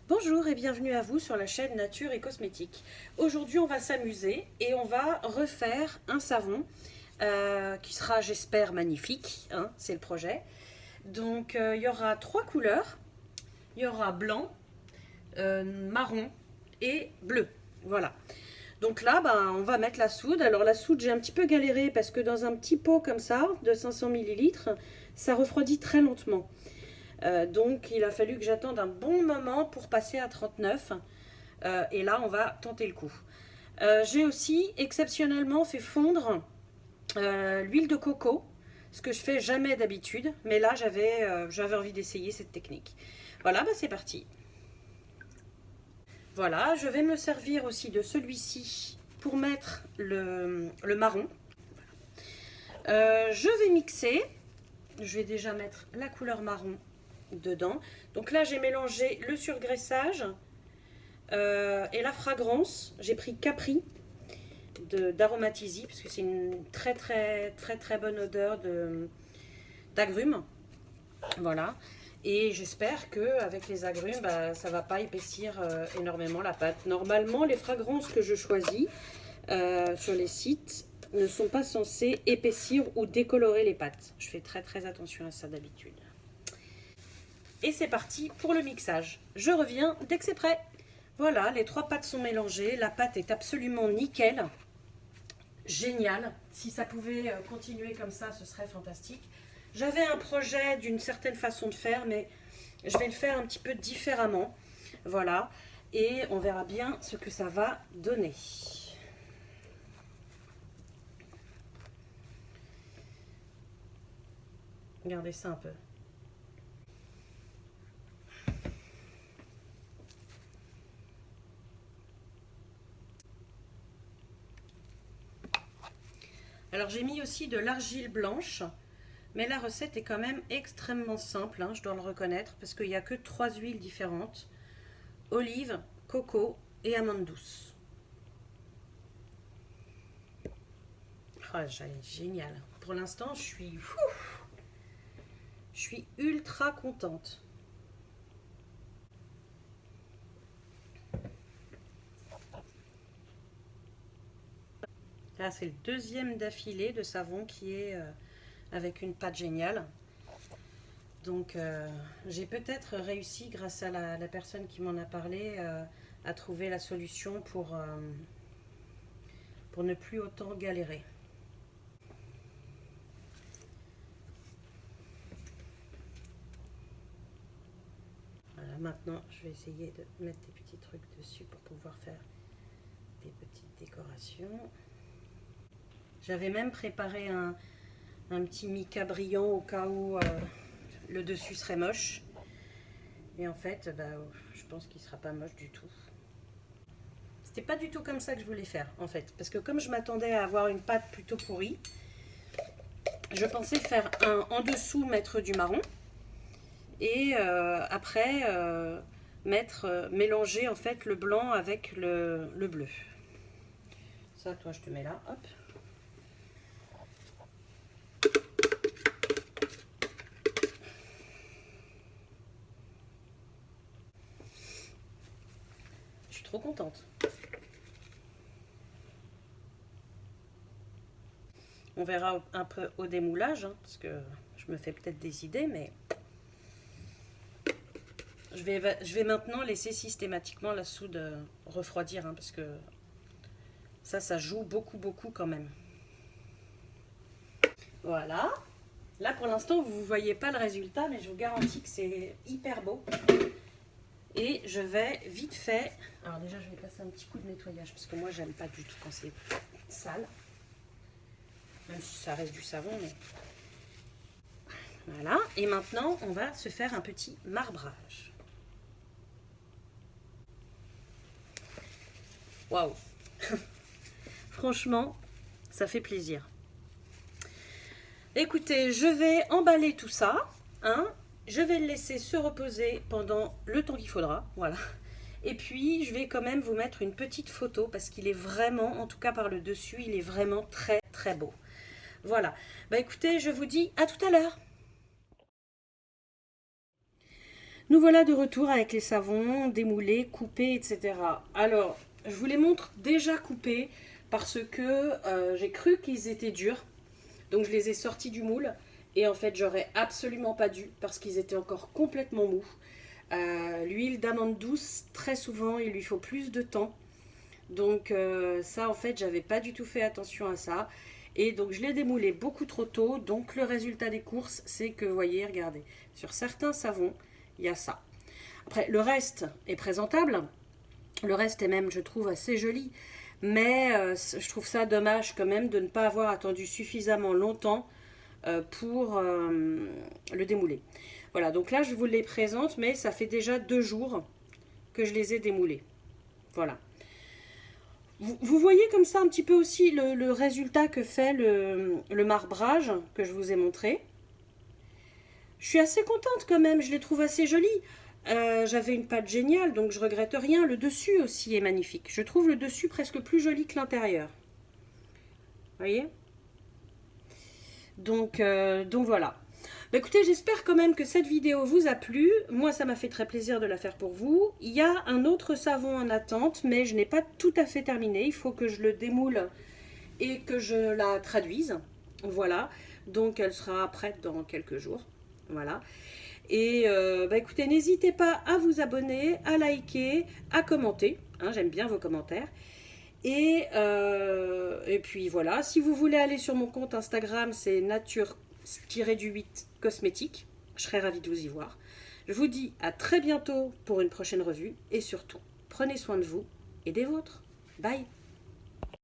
Bonjour et bienvenue à vous sur la chaîne Nature et Cosmétiques. Aujourd'hui on va s'amuser et on va refaire un savon qui sera j'espère magnifique, hein, c'est le projet. Donc il y aura trois couleurs, il y aura blanc, marron et bleu, voilà. Donc là on va mettre la soude. Alors la soude j'ai un petit peu galéré parce que dans un petit pot comme ça de 500 millilitres ça refroidit très lentement. Donc il a fallu que j'attende un bon moment pour passer à 39 et là on va tenter le coup. J'ai aussi exceptionnellement fait fondre l'huile de coco, ce que je fais jamais d'habitude, mais là j'avais envie d'essayer cette technique. Voilà, c'est parti. Voilà, je vais me servir aussi de celui-ci pour mettre le marron. Je vais mixer. Je vais déjà mettre la couleur marron dedans. Donc là j'ai mélangé le surgraissage et la fragrance. J'ai pris Capri d'Aromatisi parce que c'est une très bonne odeur d'agrumes. Voilà. Et j'espère que avec les agrumes, ça va pas épaissir énormément la pâte. Normalement, les fragrances que je choisis sur les sites ne sont pas censées épaissir ou décolorer les pâtes. Je fais très attention à ça d'habitude. Et c'est parti pour le mixage. Je reviens dès que c'est prêt. Voilà, les trois pâtes sont mélangées. La pâte est absolument nickel. Génial. Si ça pouvait continuer comme ça, ce serait fantastique. J'avais un projet d'une certaine façon de faire, mais je vais le faire un petit peu différemment. Voilà. Et on verra bien ce que ça va donner. Regardez ça un peu. Alors j'ai mis aussi de l'argile blanche, mais la recette est quand même extrêmement simple, hein, je dois le reconnaître, parce qu'il n'y a que 3 huiles différentes. Olive, coco et amande douce. Oh, génial. Pour l'instant, je suis ultra contente. Là, c'est le deuxième d'affilée de savon qui est avec une pâte géniale. Donc, j'ai peut-être réussi, grâce à la personne qui m'en a parlé, à trouver la solution pour ne plus autant galérer. Voilà, maintenant, je vais essayer de mettre des petits trucs dessus pour pouvoir faire des petites décorations. J'avais même préparé un petit mica brillant au cas où le dessus serait moche. Et en fait, je pense qu'il ne sera pas moche du tout. C'était pas du tout comme ça que je voulais faire, en fait. Parce que comme je m'attendais à avoir une pâte plutôt pourrie, je pensais faire en dessous mettre du marron. Et après, mélanger en fait le blanc avec le bleu. Ça, toi, je te mets là, hop. Je suis trop contente. On verra un peu au démoulage, hein, parce que je me fais peut-être des idées, mais je vais maintenant laisser systématiquement la soude refroidir, hein, parce que ça joue beaucoup quand même. Voilà. Là, pour l'instant, vous ne voyez pas le résultat, mais je vous garantis que c'est hyper beau. Et je vais vite fait... Alors déjà, je vais passer un petit coup de nettoyage, parce que moi, j'aime pas du tout quand c'est sale. Même si ça reste du savon, mais... Voilà. Et maintenant, on va se faire un petit marbrage. Waouh. Franchement, ça fait plaisir. Écoutez, je vais emballer tout ça, hein. Je vais le laisser se reposer pendant le temps qu'il faudra, voilà. Et puis, je vais quand même vous mettre une petite photo parce qu'il est vraiment, en tout cas par le dessus, il est vraiment très beau. Voilà. Écoutez, je vous dis à tout à l'heure. Nous voilà de retour avec les savons démoulés, coupés, etc. Alors, je vous les montre déjà coupés parce que j'ai cru qu'ils étaient durs. Donc je les ai sortis du moule. Et en fait, j'aurais absolument pas dû parce qu'ils étaient encore complètement mous. L'huile d'amande douce, très souvent, il lui faut plus de temps. Donc ça, en fait, j'avais pas du tout fait attention à ça. Et donc je l'ai démoulé beaucoup trop tôt. Donc le résultat des courses, c'est que, vous voyez, regardez, sur certains savons, il y a ça. Après, le reste est présentable. Le reste est même, je trouve, assez joli. Mais je trouve ça dommage quand même de ne pas avoir attendu suffisamment longtemps pour le démouler. Voilà, donc là, je vous les présente, mais ça fait déjà 2 jours que je les ai démoulés. Voilà. Vous voyez comme ça un petit peu aussi le résultat que fait le marbrage que je vous ai montré. Je suis assez contente quand même, je les trouve assez jolis. J'avais une pâte géniale, donc je regrette rien. Le dessus aussi est magnifique. Je trouve le dessus presque plus joli que l'intérieur. Vous voyez? Donc voilà. Bah, écoutez, j'espère quand même que cette vidéo vous a plu. Moi, ça m'a fait très plaisir de la faire pour vous. Il y a un autre savon en attente, mais je n'ai pas tout à fait terminé. Il faut que je le démoule et que je la traduise. Voilà. Donc, elle sera prête dans quelques jours. Voilà. Et bah, écoutez, n'hésitez pas à vous abonner, à liker, à commenter. Hein, j'aime bien vos commentaires. Et puis voilà, si vous voulez aller sur mon compte Instagram, c'est nature-du-8 cosmétique. Je serais ravie de vous y voir. Je vous dis à très bientôt pour une prochaine revue. Et surtout, prenez soin de vous et des vôtres. Bye!